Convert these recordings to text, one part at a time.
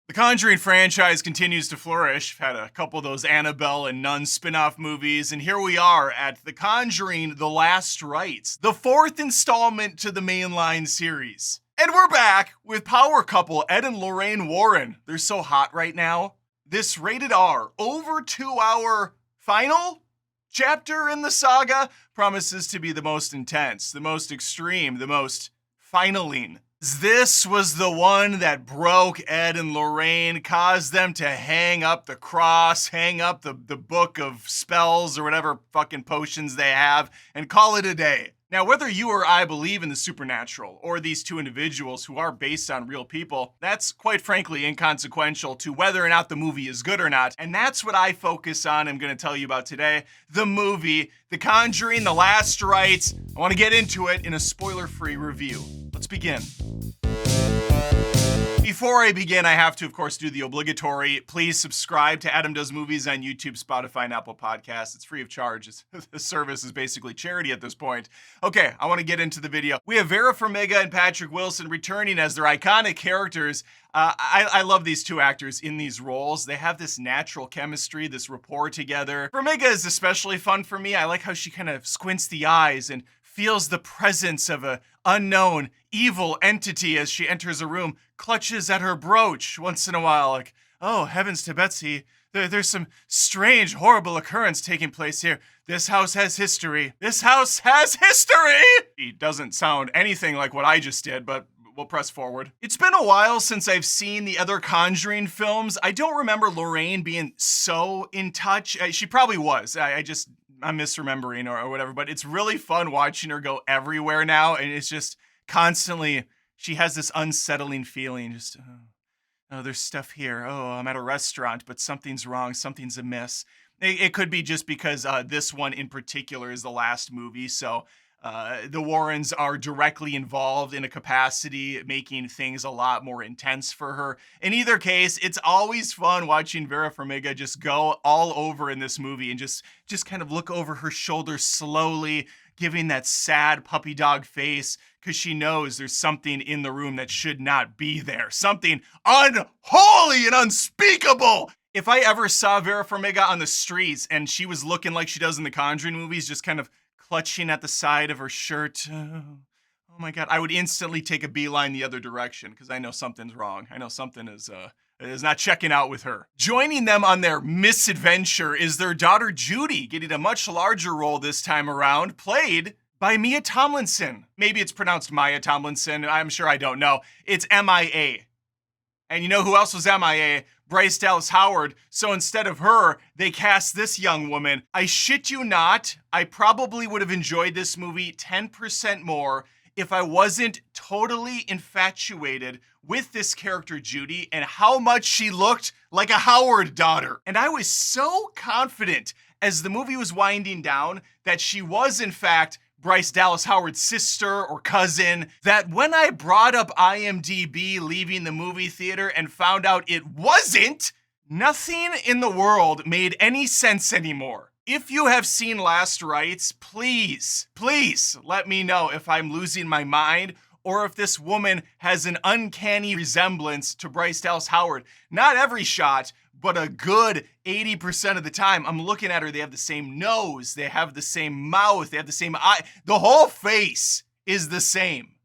The Conjuring franchise continues to flourish. We've had a couple of those Annabelle and Nun spin-off movies, and here we are at The Conjuring: The Last Rites, the fourth installment to the mainline series. And we're back with power couple Ed and Lorraine Warren. They're so hot right now. This rated R, over 2-hour final chapter in the saga promises to be the most intense, the most extreme, the most finaling. This was the one that broke Ed and Lorraine, caused them to hang up the cross, hang up the book of spells or whatever fucking potions they have, and call it a day. Now, whether you or I believe in the supernatural or these two individuals who are based on real people, that's quite frankly inconsequential to whether or not the movie is good or not. And that's what I focus on. I'm going to tell you about today. The movie, The Conjuring: The Last Rites. I want to get into it in a spoiler-free review. Let's begin. Before I begin, I have to, of course, do the obligatory. Please subscribe to Adam Does Movies on YouTube, Spotify, and Apple Podcasts. It's free of charge. The service is basically charity at this point. Okay, I want to get into the video. We have Vera Farmiga and Patrick Wilson returning as their iconic characters. I love these two actors in these roles. They have this natural chemistry, this rapport together. Farmiga is especially fun for me. I like how she kind of squints the eyes and feels the presence of an unknown evil entity as she enters a room, clutches at her brooch once in a while, like, oh, heavens to Betsy, there's some strange, horrible occurrence taking place here. This house has history. This house has history! He doesn't sound anything like what I just did, but we'll press forward. It's been a while since I've seen the other Conjuring films. I don't remember Lorraine being so in touch. She probably was. I'm misremembering or whatever, but it's really fun watching her go everywhere now, and it's just constantly, she has this unsettling feeling, just, oh, there's stuff here. Oh, I'm at a restaurant, but something's wrong, something's amiss. It could be just because this one in particular is the last movie, so the Warrens are directly involved in a capacity, making things a lot more intense for her. In either case, it's always fun watching Vera Farmiga just go all over in this movie and just kind of look over her shoulder slowly, giving that sad puppy dog face, because she knows there's something in the room that should not be there. Something unholy and unspeakable. If I ever saw Vera Farmiga on the streets and she was looking like she does in the Conjuring movies, just kind of clutching at the side of her shirt, oh my God, I would instantly take a beeline the other direction because I know something's wrong. I know something is not checking out with her. Joining them on their misadventure is their daughter Judy, getting a much larger role this time around, played by Mia Tomlinson. Maybe it's pronounced Maya Tomlinson. I'm sure I don't know. It's M-I-A. And you know who else was M.I.A.? Bryce Dallas Howard. So instead of her, they cast this young woman. I shit you not, I probably would have enjoyed this movie 10% more if I wasn't totally infatuated with this character Judy and how much she looked like a Howard daughter. And I was so confident as the movie was winding down that she was in fact Bryce Dallas Howard's sister or cousin, that when I brought up IMDb leaving the movie theater and found out it wasn't, nothing in the world made any sense anymore. If you have seen Last Rites, please let me know if I'm losing my mind or if this woman has an uncanny resemblance to Bryce Dallas Howard. Not every shot, but a good 80% of the time, I'm looking at her, they have the same nose, they have the same mouth, they have the same eye. The whole face is the same.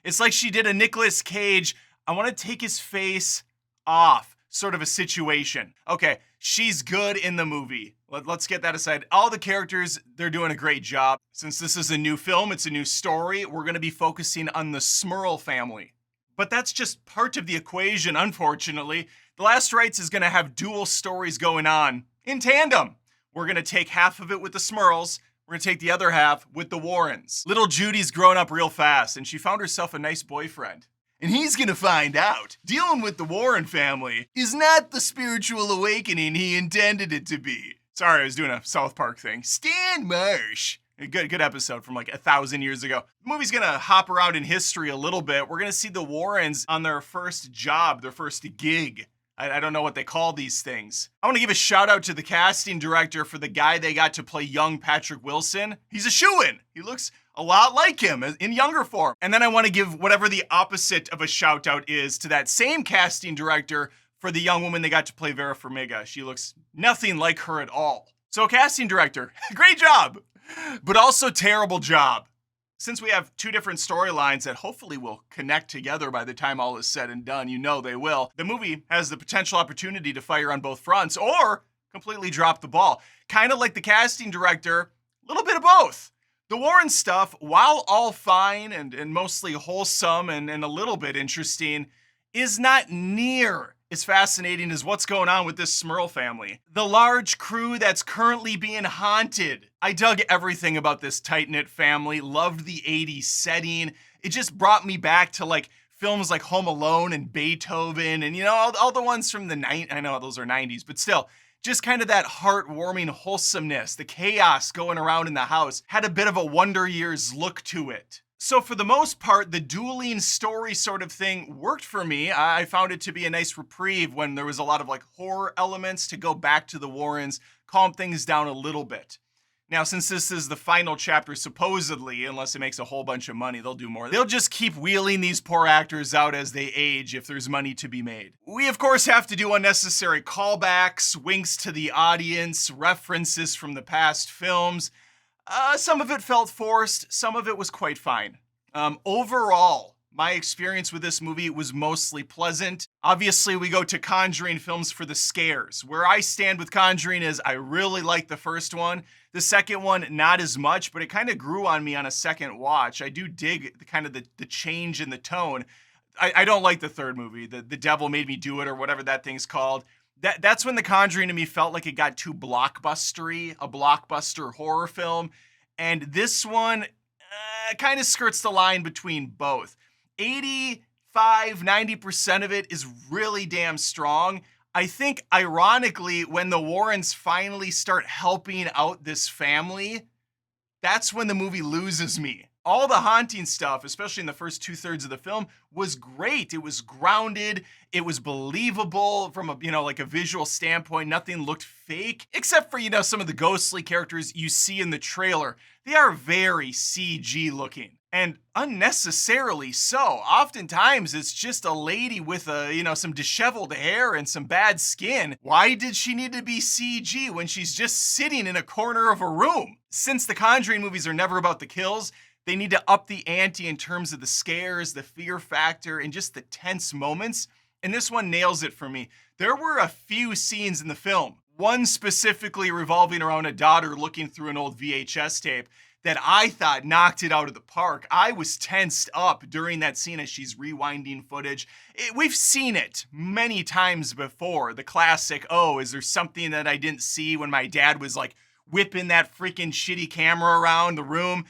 It's like she did a Nicolas Cage, I want to take his face off sort of a situation. Okay, she's good in the movie. Let's get that aside. All the characters, they're doing a great job. Since this is a new film, it's a new story, we're going to be focusing on the Smurl family. But that's just part of the equation, unfortunately. The Last Rites is going to have dual stories going on in tandem. We're going to take half of it with the Smurls. We're going to take the other half with the Warrens. Little Judy's grown up real fast, and she found herself a nice boyfriend. And he's going to find out dealing with the Warren family is not the spiritual awakening he intended it to be. Sorry, I was doing a South Park thing. Stan Marsh. A good episode from like 1,000 years ago. The movie's gonna hop around in history a little bit. We're gonna see the Warrens on their first job, their first gig. I don't know what they call these things. I want to give a shout out to the casting director for the guy they got to play young Patrick Wilson. He's a shoo-in. He looks a lot like him in younger form. And then I want to give whatever the opposite of a shout out is to that same casting director for the young woman they got to play Vera Farmiga. She looks nothing like her at all. So casting director, great job, but also terrible job. Since we have two different storylines that hopefully will connect together by the time all is said and done, you know they will, the movie has the potential opportunity to fire on both fronts or completely drop the ball. Kind of like the casting director, a little bit of both. The Warren stuff, while all fine and mostly wholesome and a little bit interesting, is not near as fascinating as what's going on with this Smurl family. The large crew that's currently being haunted. I dug everything about this tight-knit family, loved the 80s setting. It just brought me back to like films like Home Alone and Beethoven and, you know, all the ones from the 90s. I know those are 90s, but still, just kind of that heartwarming wholesomeness. The chaos going around in the house had a bit of a Wonder Years look to it. So for the most part, the dueling story sort of thing worked for me. I found it to be a nice reprieve when there was a lot of like horror elements to go back to the Warrens, calm things down a little bit. Now, since this is the final chapter, supposedly, unless it makes a whole bunch of money, they'll do more. They'll just keep wheeling these poor actors out as they age if there's money to be made. We, of course, have to do unnecessary callbacks, winks to the audience, references from the past films. Some of it felt forced, some of it was quite fine. Overall, my experience with this movie was mostly pleasant. Obviously, we go to Conjuring films for the scares. Where I stand with Conjuring is I really like the first one. The second one, not as much, but it kind of grew on me on a second watch. I do dig the change in the tone. I don't like the third movie, the Devil Made Me Do It or whatever that thing's called. That's when The Conjuring to me felt like it got too blockbustery, a blockbuster horror film. And this one kind of skirts the line between both. 85-90% of it is really damn strong. I think, ironically, when the Warrens finally start helping out this family, that's when the movie loses me. All the haunting stuff, especially in the first 2/3 of the film, was great. It was grounded. It was believable from a visual standpoint. Nothing looked fake, except for, some of the ghostly characters you see in the trailer. They are very CG looking and unnecessarily so. Oftentimes it's just a lady with some disheveled hair and some bad skin. Why did she need to be CG when she's just sitting in a corner of a room? Since the Conjuring movies are never about the kills, they need to up the ante in terms of the scares, the fear factor, and just the tense moments. And this one nails it for me. There were a few scenes in the film, one specifically revolving around a daughter looking through an old VHS tape, that I thought knocked it out of the park. I was tensed up during that scene as she's rewinding footage. We've seen it many times before. The classic, is there something that I didn't see when my dad was like whipping that freaking shitty camera around the room?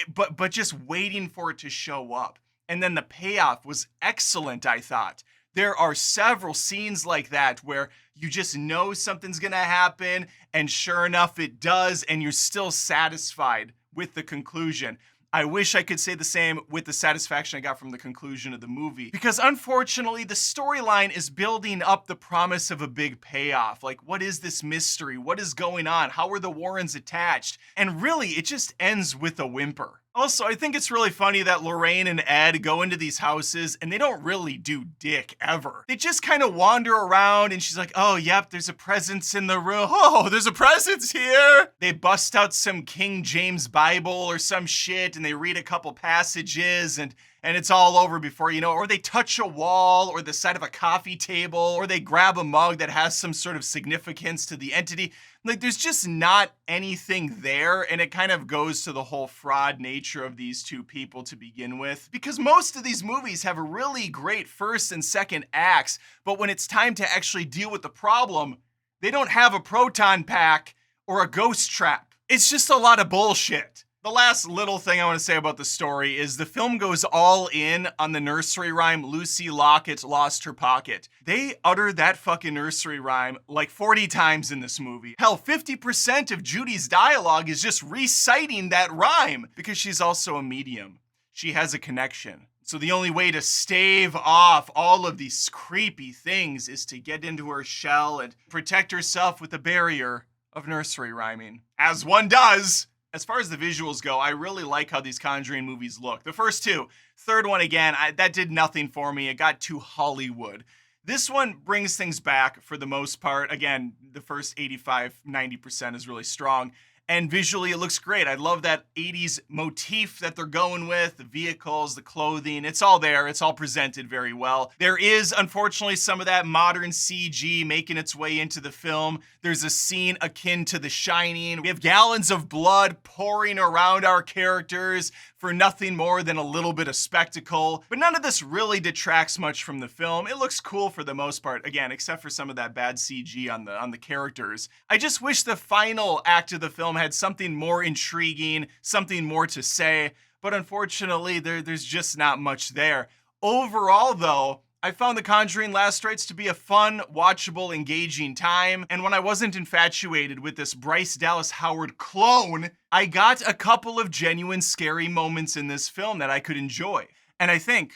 But just waiting for it to show up. And then the payoff was excellent, I thought. There are several scenes like that where you just know something's gonna happen, and sure enough it does, and you're still satisfied with the conclusion. I wish I could say the same with the satisfaction I got from the conclusion of the movie, because unfortunately the storyline is building up the promise of a big payoff. Like, what is this mystery? What is going on? How are the Warrens attached? And really, it just ends with a whimper. Also, I think it's really funny that Lorraine and Ed go into these houses and they don't really do dick ever. They just kind of wander around and she's like, oh, yep, there's a presence in the room. Oh, there's a presence here. They bust out some King James Bible or some shit and they read a couple passages and it's all over before you know, or they touch a wall or the side of a coffee table, or they grab a mug that has some sort of significance to the entity. Like, there's just not anything there, and it kind of goes to the whole fraud nature of these two people to begin with. Because most of these movies have really great first and second acts, but when it's time to actually deal with the problem, they don't have a proton pack or a ghost trap. It's just a lot of bullshit. The last little thing I want to say about the story is the film goes all in on the nursery rhyme, Lucy Locket lost her pocket. They utter that fucking nursery rhyme like 40 times in this movie. Hell, 50% of Judy's dialogue is just reciting that rhyme because she's also a medium. She has a connection. So the only way to stave off all of these creepy things is to get into her shell and protect herself with the barrier of nursery rhyming. As one does. As far as the visuals go, I really like how these Conjuring movies look. The first two. Third one, again, that did nothing for me. It got too Hollywood. This one brings things back for the most part. Again, the first 85-90% is really strong. And visually, it looks great. I love that 80s motif that they're going with, the vehicles, the clothing. It's all there. It's all presented very well. There is, unfortunately, some of that modern CG making its way into the film. There's a scene akin to The Shining. We have gallons of blood pouring around our characters for nothing more than a little bit of spectacle. But none of this really detracts much from the film. It looks cool for the most part, again, except for some of that bad CG on the characters. I just wish the final act of the film had something more intriguing, something more to say, but unfortunately, there's just not much there. Overall, though, I found The Conjuring Last Rites to be a fun, watchable, engaging time, and when I wasn't infatuated with this Bryce Dallas Howard clone, I got a couple of genuine scary moments in this film that I could enjoy. And I think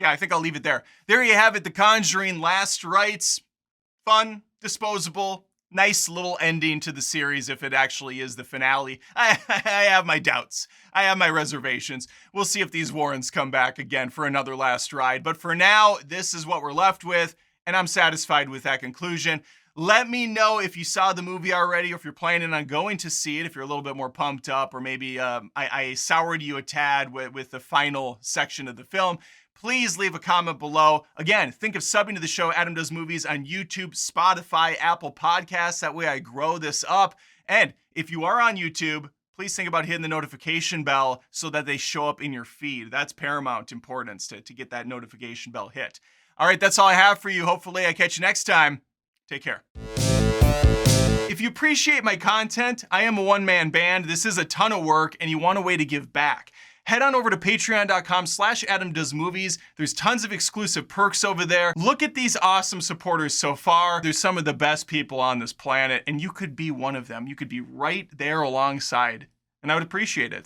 I'll leave it there. There you have it, The Conjuring Last Rites. Fun, disposable, nice little ending to the series if it actually is the finale. I have my doubts. I have my reservations. We'll see if these Warrens come back again for another last ride. But for now, this is what we're left with, and I'm satisfied with that conclusion. Let me know if you saw the movie already, or if you're planning on going to see it, if you're a little bit more pumped up, or maybe I soured you a tad with the final section of the film. Please leave a comment below. Again, think of subbing to the show Adam Does Movies on YouTube, Spotify, Apple Podcasts. That way I grow this up. And if you are on YouTube, please think about hitting the notification bell so that they show up in your feed. That's paramount importance to get that notification bell hit. All right, that's all I have for you. Hopefully I catch you next time. Take care. If you appreciate my content, I am a one-man band. This is a ton of work, and you want a way to give back. Head on over to patreon.com/AdamDoesMovies. There's tons of exclusive perks over there. Look at these awesome supporters so far. There's some of the best people on this planet, and you could be one of them. You could be right there alongside, and I would appreciate it.